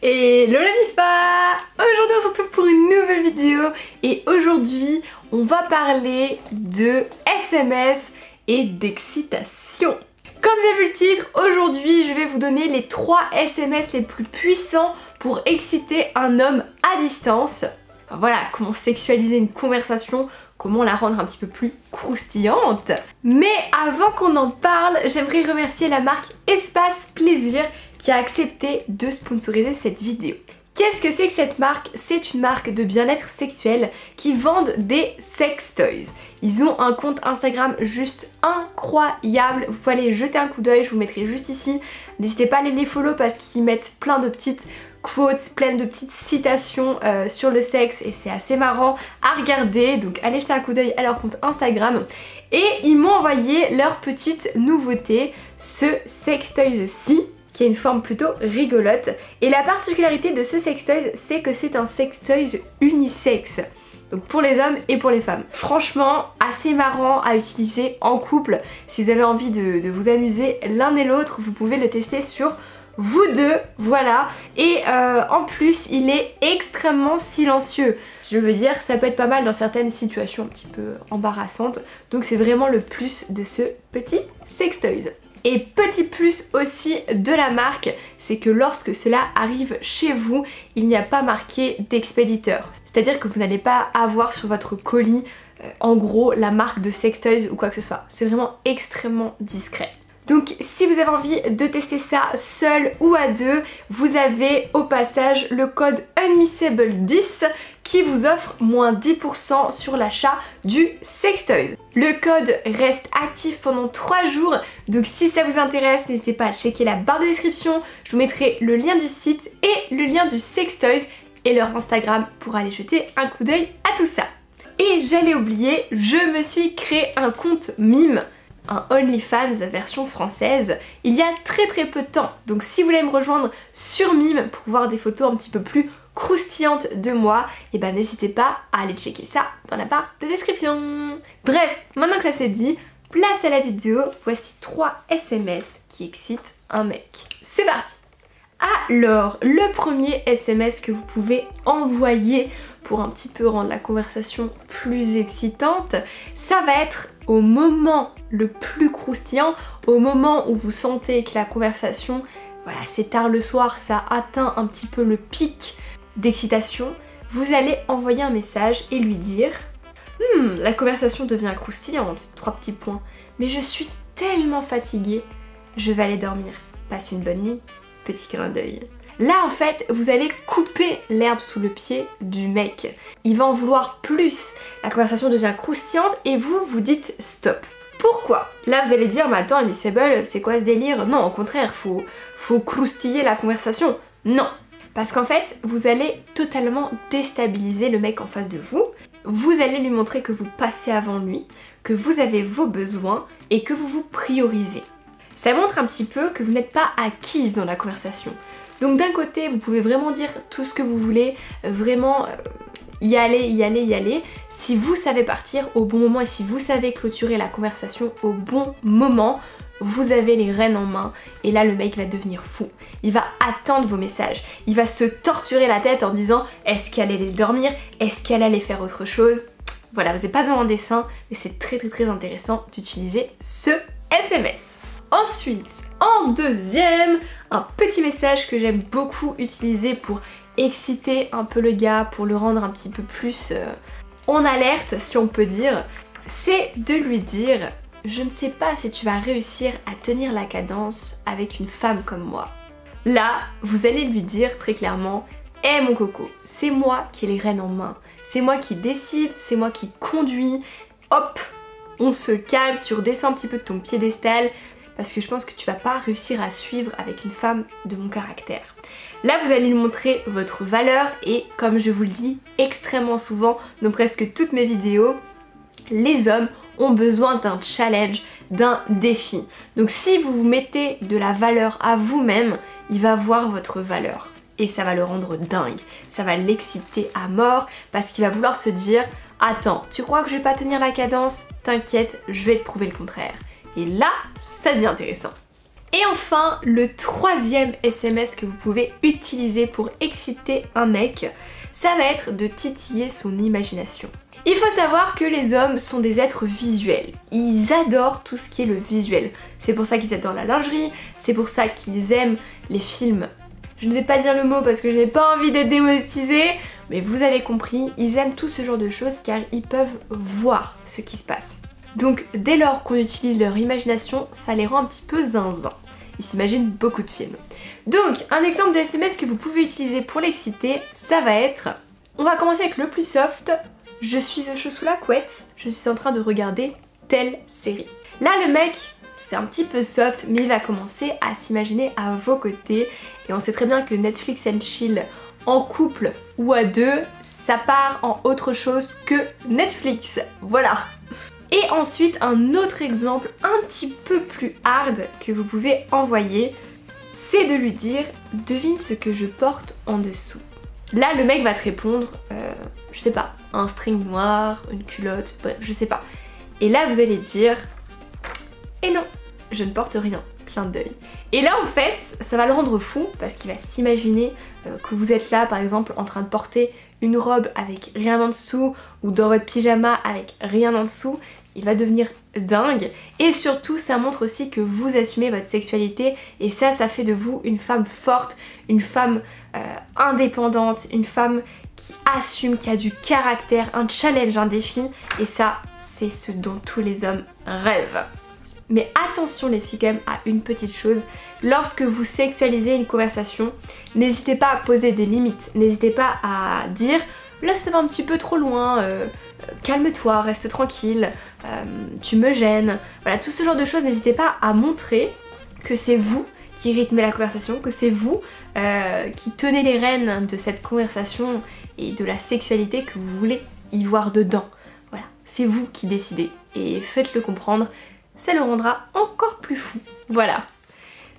Hello la Mifa! Aujourd'hui on se retrouve pour une nouvelle vidéo et aujourd'hui on va parler de SMS et d'excitation. Comme vous avez vu le titre, aujourd'hui je vais vous donner les 3 SMS les plus puissants pour exciter un homme à distance. Enfin, voilà, comment sexualiser une conversation, comment la rendre un petit peu plus croustillante. Mais avant qu'on en parle, j'aimerais remercier la marque Espace Plaisir qui a accepté de sponsoriser cette vidéo. Qu'est-ce que c'est que cette marque? C'est une marque de bien-être sexuel qui vendent des sex toys. Ils ont un compte Instagram juste incroyable, vous pouvez aller jeter un coup d'œil, je vous mettrai juste ici. N'hésitez pas à aller les follow parce qu'ils mettent plein de petites quotes, plein de petites citations sur le sexe et c'est assez marrant à regarder, donc allez jeter un coup d'œil à leur compte Instagram. Et ils m'ont envoyé leur petite nouveauté, ce sex toys-ci, qui a une forme plutôt rigolote. Et la particularité de ce sex toys, c'est que c'est un sex toys unisexe. Donc pour les hommes et pour les femmes. Franchement, assez marrant à utiliser en couple. Si vous avez envie de vous amuser l'un et l'autre, vous pouvez le tester sur vous deux, voilà. Et en plus, il est extrêmement silencieux. Je veux dire, ça peut être pas mal dans certaines situations un petit peu embarrassantes. Donc c'est vraiment le plus de ce petit sex toys. Et petit plus aussi de la marque, c'est que lorsque cela arrive chez vous, il n'y a pas marqué d'expéditeur. C'est-à-dire que vous n'allez pas avoir sur votre colis, en gros, la marque de sex toys ou quoi que ce soit. C'est vraiment extrêmement discret. Donc si vous avez envie de tester ça seul ou à deux, vous avez au passage le code Unmissable10 qui vous offre moins 10% sur l'achat du sextoy. Le code reste actif pendant 3 jours, donc si ça vous intéresse, n'hésitez pas à checker la barre de description, je vous mettrai le lien du site et le lien du sextoys et leur Instagram pour aller jeter un coup d'œil à tout ça. Et j'allais oublier, je me suis créé un compte mime, un OnlyFans version française, il y a très peu de temps. Donc si vous voulez me rejoindre sur Mime pour voir des photos un petit peu plus croustillantes de moi, et ben n'hésitez pas à aller checker ça dans la barre de description. Bref, maintenant que ça c'est dit, place à la vidéo, voici 3 SMS qui excitent un mec. C'est parti! Alors, le premier SMS que vous pouvez envoyer pour un petit peu rendre la conversation plus excitante, ça va être au moment le plus croustillant, au moment où vous sentez que la conversation, voilà, c'est tard le soir, ça atteint un petit peu le pic d'excitation, vous allez envoyer un message et lui dire la conversation devient croustillante, 3 petits points, mais je suis tellement fatiguée, je vais aller dormir. Passe une bonne nuit. Petit clin d'œil. Là en fait vous allez couper l'herbe sous le pied du mec. Il va en vouloir plus. La conversation devient croustillante et vous vous dites stop. Pourquoi? Là vous allez dire mais attends Unmissable, c'est quoi ce délire? Non au contraire, faut croustiller la conversation. Non. Parce qu'en fait vous allez totalement déstabiliser le mec en face de vous. Vous allez lui montrer que vous passez avant lui, que vous avez vos besoins et que vous vous priorisez. Ça montre un petit peu que vous n'êtes pas acquise dans la conversation. Donc d'un côté, vous pouvez vraiment dire tout ce que vous voulez, vraiment y aller. Si vous savez partir au bon moment et si vous savez clôturer la conversation au bon moment, vous avez les rênes en main et là le mec va devenir fou. Il va attendre vos messages, il va se torturer la tête en disant est-ce qu'elle allait dormir, est-ce qu'elle allait faire autre chose. Voilà, vous n'avez pas besoin d'un dessin, mais c'est très intéressant d'utiliser ce SMS. Ensuite, en deuxième, un petit message que j'aime beaucoup utiliser pour exciter un peu le gars, pour le rendre un petit peu plus en alerte si on peut dire, c'est de lui dire « Je ne sais pas si tu vas réussir à tenir la cadence avec une femme comme moi ». Là, vous allez lui dire très clairement « Eh mon coco, c'est moi qui ai les rênes en main, c'est moi qui décide, c'est moi qui conduis, hop, on se calme, tu redescends un petit peu de ton piédestal ». Parce que je pense que tu vas pas réussir à suivre avec une femme de mon caractère. Là vous allez lui montrer votre valeur et comme je vous le dis extrêmement souvent dans presque toutes mes vidéos, les hommes ont besoin d'un challenge, d'un défi. Donc si vous vous mettez de la valeur à vous-même, il va voir votre valeur. Et ça va le rendre dingue, ça va l'exciter à mort parce qu'il va vouloir se dire « Attends, tu crois que je vais pas tenir la cadence? T'inquiète, je vais te prouver le contraire. » Et là, ça devient intéressant. Et enfin, le troisième SMS que vous pouvez utiliser pour exciter un mec, ça va être de titiller son imagination. Il faut savoir que les hommes sont des êtres visuels. Ils adorent tout ce qui est le visuel. C'est pour ça qu'ils adorent la lingerie, c'est pour ça qu'ils aiment les films. Je ne vais pas dire le mot parce que je n'ai pas envie d'être démonétisée, mais vous avez compris, ils aiment tout ce genre de choses car ils peuvent voir ce qui se passe. Donc dès lors qu'on utilise leur imagination, ça les rend un petit peu zinzin. Ils s'imaginent beaucoup de films. Donc un exemple de SMS que vous pouvez utiliser pour l'exciter, ça va être... On va commencer avec le plus soft. Je suis au chaud sous la couette, je suis en train de regarder telle série. Là le mec, c'est un petit peu soft, mais il va commencer à s'imaginer à vos côtés. Et on sait très bien que Netflix and chill en couple ou à deux, ça part en autre chose que Netflix. Voilà. Et ensuite un autre exemple un petit peu plus hard que vous pouvez envoyer, c'est de lui dire « Devine ce que je porte en dessous ». Là le mec va te répondre, je sais pas, un string noir, une culotte, bref, je sais pas. Et là vous allez dire « Et non, je ne porte rien ». Clin d'œil. Et là en fait ça va le rendre fou parce qu'il va s'imaginer que vous êtes là par exemple en train de porter une robe avec rien en dessous ou dans votre pyjama avec rien en dessous. Il va devenir dingue et surtout ça montre aussi que vous assumez votre sexualité et ça fait de vous une femme forte, une femme indépendante, une femme qui assume, qui a du caractère, un challenge, un défi et ça c'est ce dont tous les hommes rêvent. Mais attention les filles quand même à une petite chose, lorsque vous sexualisez une conversation, n'hésitez pas à poser des limites, n'hésitez pas à dire là ça va un petit peu trop loin, calme-toi, reste tranquille, tu me gênes, voilà tout ce genre de choses, n'hésitez pas à montrer que c'est vous qui rythmez la conversation, que c'est vous qui tenez les rênes de cette conversation et de la sexualité que vous voulez y voir dedans. Voilà, c'est vous qui décidez et faites-le comprendre. Ça le rendra encore plus fou. Voilà.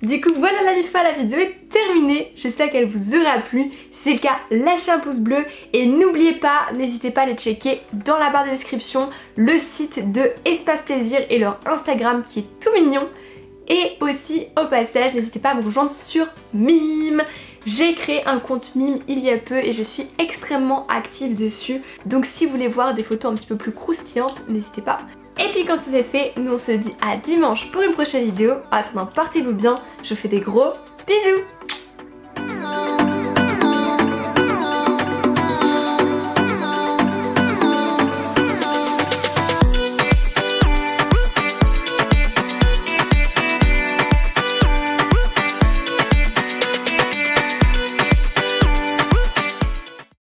Du coup voilà la MIFA, la vidéo est terminée. J'espère qu'elle vous aura plu. Si c'est le cas, lâchez un pouce bleu et n'oubliez pas, n'hésitez pas à aller checker dans la barre de description le site de Espace Plaisir et leur Instagram qui est tout mignon. Et aussi au passage, n'hésitez pas à me rejoindre sur Mime. J'ai créé un compte Mime il y a peu et je suis extrêmement active dessus. Donc si vous voulez voir des photos un petit peu plus croustillantes, n'hésitez pas. Et puis quand c'est fait, nous on se dit à dimanche pour une prochaine vidéo. En attendant, portez-vous bien, je vous fais des gros bisous.